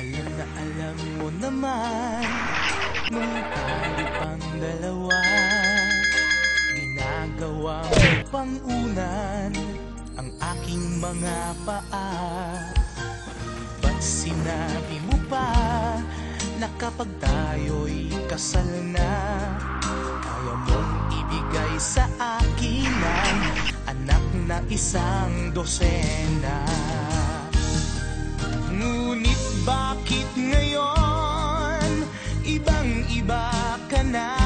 Alam mo naman, nung tayo pang dalawa, ginagawa mo pang unan ang aking mga paa. Ba't sinabi mo pa na kapag tayo'y kasal na, kaya mong ibigay sa akin ang anak na isang dosena? Ngunit bakit ngayon ibang-iba ka na?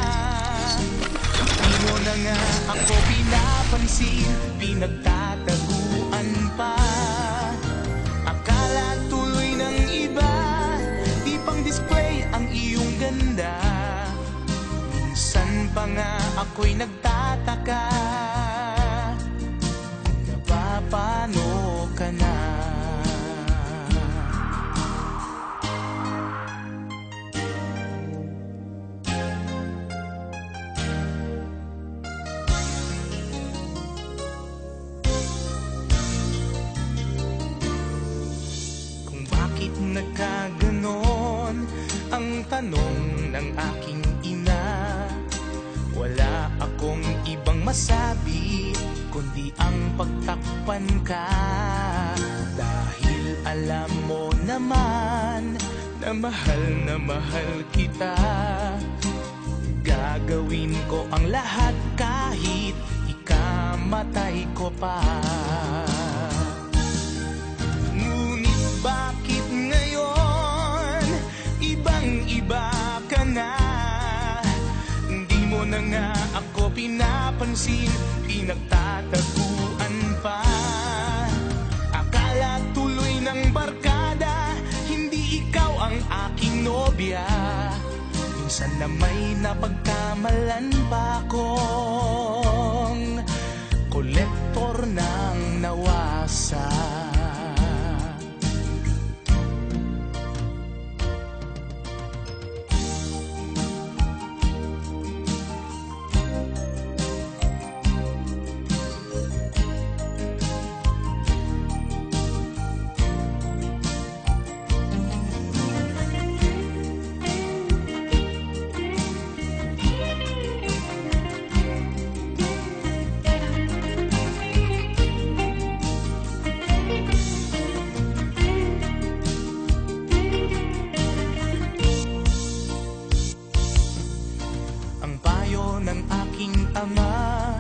Di mo na nga ako pinapansin, pinagtataguan pa. Akala tuloy ng iba, di pang display ang iyong ganda. Minsan pa nga ako'y nagtataka kung napapano ka na. Nagkaganon ang tanong ng aking ina, wala akong ibang masabi kundi ang pagtakpan ka. Dahil alam mo naman na mahal kita, gagawin ko ang lahat kahit ikamatay ko pa. Ngunit bakit ngayon ibang-iba ka na? Di mo na nga ako pinapansin, pinagtataguan pa. Akala tuloy ng barkada, hindi ikaw ang aking nobya. Minsan na may napagkamalan pa akong kolektor ng nawasa. Ng aking ama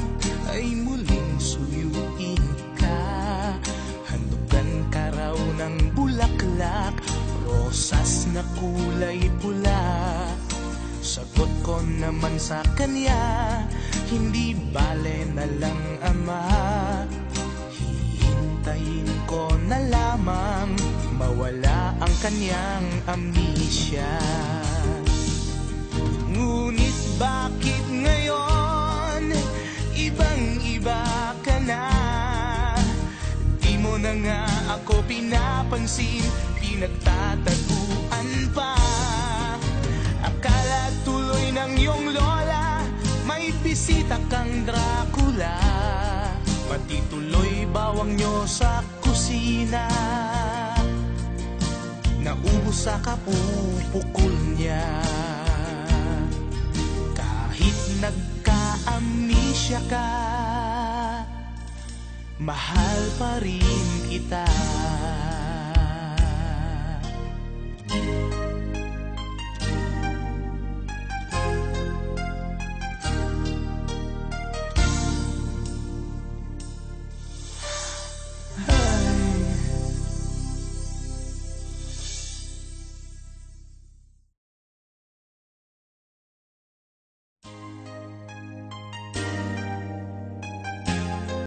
ay muling suyuin ka. Handugan ka raw ng bulaklak, rosas na kulay pula. Sagot ko naman sa kanya, hindi bale na lang ama. Hihintayin ko na lamang mawala ang kanyang amnesia. Ngunit bakit ngayon ibang-iba ka na? Di mo na nga ako pinapansin, pinagtataguan pa. Akala tuloy ng iyong lola may bisita kang Dracula. Pati tuloy bawang nyo sa kusina, naubos sa kapupukol niya. Nagka-amnesia ka, mahal pa rin kita.